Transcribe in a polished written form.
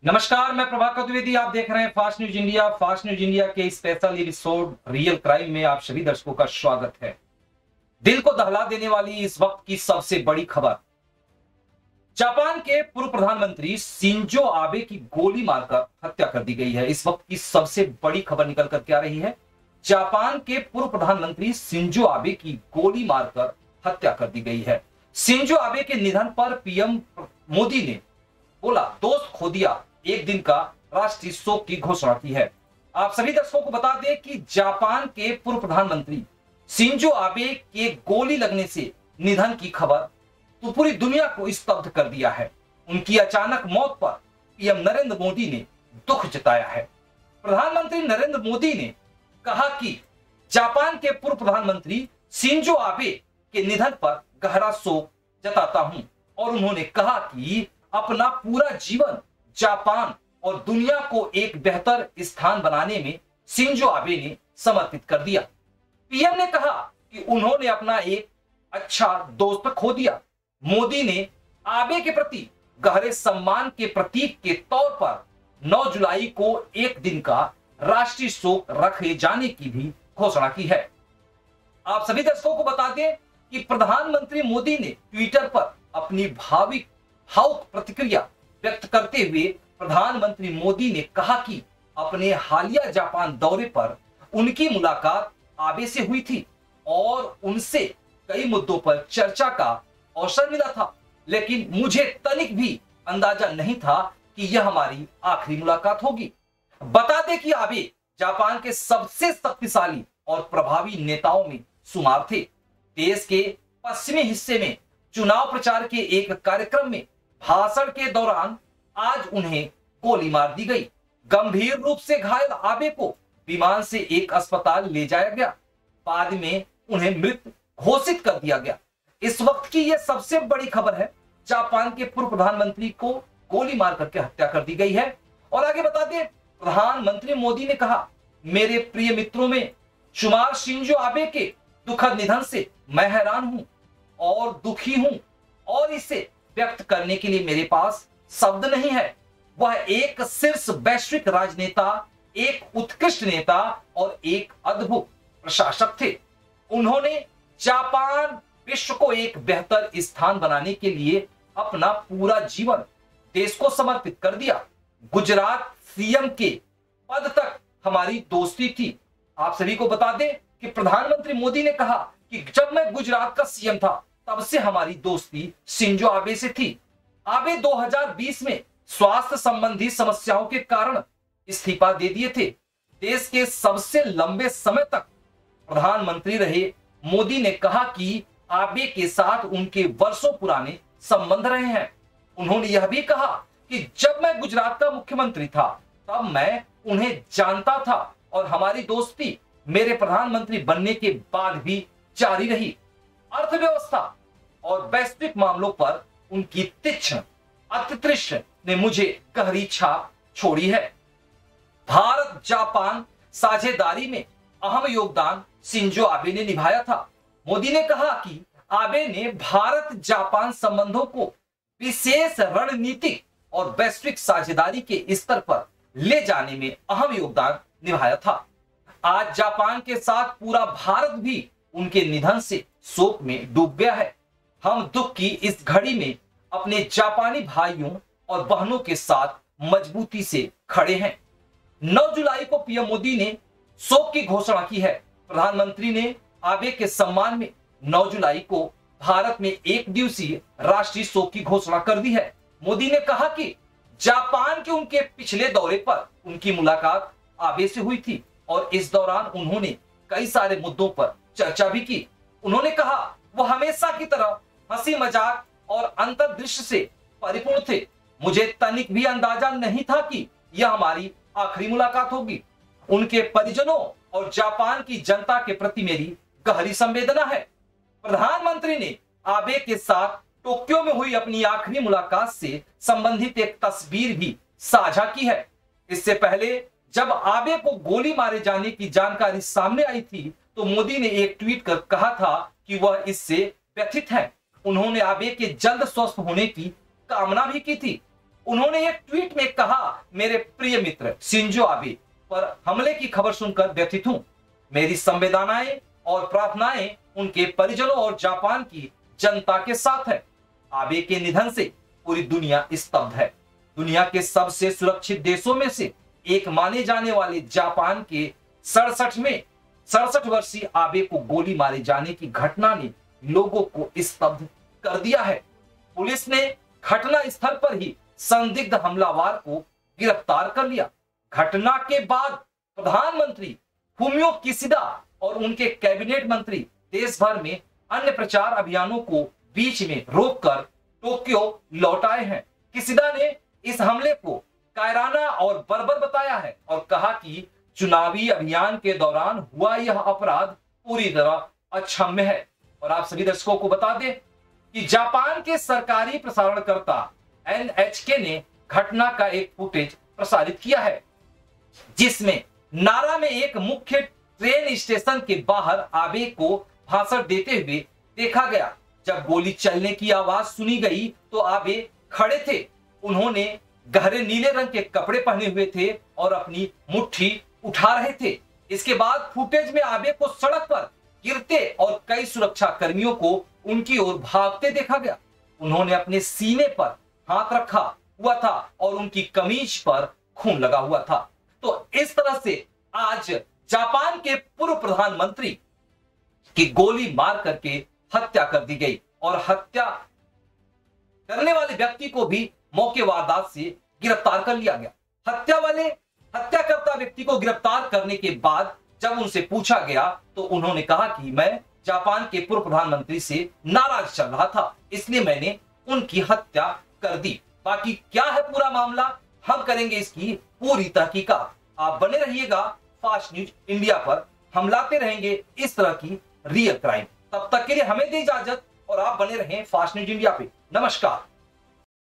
नमस्कार, मैं प्रभाकर द्विवेदी। आप देख रहे हैं fast news India. Fast news India के स्पेशल एपिसोड रियल क्राइम में आप सभी दर्शकों का स्वागत है। दिल को दहला देने वाली इस वक्त की सबसे बड़ी खबर, जापान के पूर्व प्रधानमंत्री शिंजो आबे की गोली मारकर हत्या कर दी गई है। इस वक्त की सबसे बड़ी खबर निकल कर क्या रही है, जापान के पूर्व प्रधानमंत्री शिंजो आबे की गोली मारकर हत्या कर दी गई है। शिंजो आबे के निधन पर पीएम मोदी ने बोला, दोस्त खो दिया, एक दिन का राष्ट्रीय शोक की घोषणा की है। आप सभी दर्शकों को बता दें कि जापान के पूर्व प्रधानमंत्री शिंजो आबे के गोली लगने से निधन की खबर तो पूरी दुनिया को स्तब्ध कर दिया है। उनकी अचानक मौत पर पीएम नरेंद्र मोदी ने दुख जताया है। प्रधानमंत्री नरेंद्र मोदी ने कहा कि जापान के पूर्व प्रधानमंत्री शिंजो आबे के निधन पर गहरा शोक जताता हूं और उन्होंने कहा कि अपना पूरा जीवन जापान और दुनिया को एक बेहतर स्थान बनाने में शिंजो आबे ने समर्पित कर दिया। पीएम ने कहा कि उन्होंने अपना एक अच्छा दोस्त खो दिया। मोदी ने आबे के प्रति गहरे सम्मान के प्रतीक के तौर पर 9 जुलाई को एक दिन का राष्ट्रीय शोक रखे जाने की भी घोषणा की है। आप सभी दर्शकों को बता दें कि प्रधानमंत्री मोदी ने ट्विटर पर अपनी भावुक प्रतिक्रिया व्यक्त करते हुए प्रधानमंत्री मोदी ने कहा कि अपने हालिया जापान दौरे पर उनकी मुलाकात आबे से हुई थी और उनसे कई मुद्दों पर चर्चा का अवसर मिला था, लेकिन मुझे तनिक भी अंदाजा नहीं था कि यह हमारी आखिरी मुलाकात होगी। बता दें कि आबे जापान के सबसे शक्तिशाली और प्रभावी नेताओं में शुमार थे। देश के पश्चिमी हिस्से में चुनाव प्रचार के एक कार्यक्रम में भाषण के दौरान आज उन्हें गोली मार दी गई। गंभीर रूप से घायल आबे को विमान से एक अस्पताल ले जाया गया। बाद में उन्हें मृत घोषित कर दिया गया। इस वक्त की यह सबसे बड़ी खबर है, जापान के पूर्व प्रधानमंत्री को गोली मार करके हत्या कर दी गई है। और आगे बता दें, प्रधानमंत्री मोदी ने कहा, मेरे प्रिय मित्रों में शुमार शिंजो आबे के दुखद निधन से मैं हैरान हूं और दुखी हूं और इसे व्यक्त करने के लिए मेरे पास शब्द नहीं है। वह एक शीर्ष वैश्विक राजनेता, एक उत्कृष्ट नेता और एक अद्भुत प्रशासक थे। उन्होंने जापान विश्व को एक बेहतर स्थान बनाने के लिए अपना पूरा जीवन देश को समर्पित कर दिया। गुजरात सीएम के पद तक हमारी दोस्ती थी। आप सभी को बता दें कि प्रधानमंत्री मोदी ने कहा कि जब मैं गुजरात का सीएम था तब से हमारी दोस्ती शिंजो आबे से थी। आबे 2020 में स्वास्थ्य संबंधी समस्याओं के कारण इस्तीफा दे दिए थे। देश के सबसे लंबे समय तक प्रधानमंत्री रहे मोदी ने कहा कि आबे के साथ उनके वर्षों पुराने संबंध रहे हैं। उन्होंने यह भी कहा कि जब मैं गुजरात का मुख्यमंत्री था तब मैं उन्हें जानता था और हमारी दोस्ती मेरे प्रधानमंत्री बनने के बाद भी जारी रही। अर्थव्यवस्था और वैश्विक मामलों पर उनकी तीक्ष्ण अंतर्दृष्टि ने मुझे गहरी छाप छोड़ी है। भारत जापान साझेदारी में अहम योगदान शिंजो आबे ने निभाया था। मोदी ने कहा कि आबे ने भारत जापान संबंधों को विशेष रणनीतिक और वैश्विक साझेदारी के स्तर पर ले जाने में अहम योगदान निभाया था। आज जापान के साथ पूरा भारत भी उनके निधन से शोक में डूब गया है। हम दुख की इस घड़ी में अपने जापानी भाइयों और बहनों के साथ मजबूती से खड़े हैं। 9 जुलाई को पीएम मोदी ने शोक की घोषणा की है। प्रधानमंत्री ने आबे के सम्मान में 9 जुलाई को भारत में एक दिवसीय राष्ट्रीय शोक की घोषणा कर दी है। मोदी ने कहा कि जापान के उनके पिछले दौरे पर उनकी मुलाकात आबे से हुई थी और इस दौरान उन्होंने कई सारे मुद्दों पर चर्चा भी की। उन्होंने कहा वह हमेशा की तरह हंसी मजाक और अंतर्दृष्टि से परिपूर्ण थे। मुझे तनिक भी अंदाजा नहीं था कि यह हमारी आखिरी मुलाकात होगी। उनके परिजनों और जापान की जनता के प्रति मेरी गहरी संवेदना है। प्रधानमंत्री ने आबे के साथ टोक्यो में हुई अपनी आखिरी मुलाकात से संबंधित एक तस्वीर भी साझा की है। इससे पहले जब आबे को गोली मारे जाने की जानकारी सामने आई थी तो मोदी ने एक ट्वीट कर कहा था कि वह इससे व्यथित हैं। उन्होंने आबे के जल्द स्वस्थ होने की कामना भी की थी। उन्होंने एक ट्वीट में कहा, मेरे प्रिय मित्र शिंजो आबे पर हमले की खबर सुनकर व्यथित हूं। मेरी संवेदनाएं और प्रार्थनाएं उनके परिजनों और जापान की जनता के साथ है। आबे के निधन से पूरी दुनिया स्तब्ध है। दुनिया के सबसे सुरक्षित देशों में से एक माने जाने वाले जापान के 67 वर्षीय आबे को गोली मारे जाने की घटना ने लोगों को स्तब्ध कर दिया है। पुलिस ने घटना स्थल पर ही संदिग्ध हमलावर को गिरफ्तार कर लिया। घटना के बाद प्रधानमंत्री फूमियो किशिदा और उनके कैबिनेट मंत्री देश भर में अन्य प्रचार अभियानों को बीच में रोककर टोक्यो लौट आए हैं। किशिदा ने इस हमले को कायराना और बर्बर बताया है और कहा कि चुनावी अभियान के दौरान हुआ यह अपराध पूरी तरह अक्षम्य है। और आप सभी दर्शकों को बता दें कि जापान के सरकारी प्रसारणकर्ता NHK ने घटना का एक फुटेज प्रसारित किया है, जिसमें नारा में एक मुख्य ट्रेन स्टेशन के बाहर आबे को भाषण देते हुए देखा गया। जब गोली चलने की आवाज सुनी गई तो आबे खड़े थे। उन्होंने गहरे नीले रंग के कपड़े पहने हुए थे और अपनी मुट्ठी उठा रहे थे। इसके बाद फुटेज में आबे को सड़क पर गिरते और कई सुरक्षा कर्मियों को उनकी ओर भागते देखा गया। उन्होंने अपने सीने पर हाथ रखा हुआ था और उनकी कमीज पर खून लगा हुआ था। तो इस तरह से आज जापान के पूर्व प्रधानमंत्री की गोली मार करके हत्या कर दी गई और हत्या करने वाले व्यक्ति को भी मौके वारदात से गिरफ्तार कर लिया गया। हत्याकर्ता व्यक्ति को गिरफ्तार करने के बाद जब उनसे पूछा गया तो उन्होंने कहा कि मैं जापान के पूर्व प्रधानमंत्री से नाराज चल रहा था, इसलिए मैंने उनकी हत्या कर दी। बाकी क्या है पूरा मामला, हम करेंगे इसकी पूरी तहकीकात। आप बने रहिएगा फास्ट न्यूज इंडिया पर, हम लाते रहेंगे इस तरह की रियल क्राइम। तब तक के लिए हमें दे इजाजत और आप बने रहें फास्ट न्यूज इंडिया पे। नमस्कार।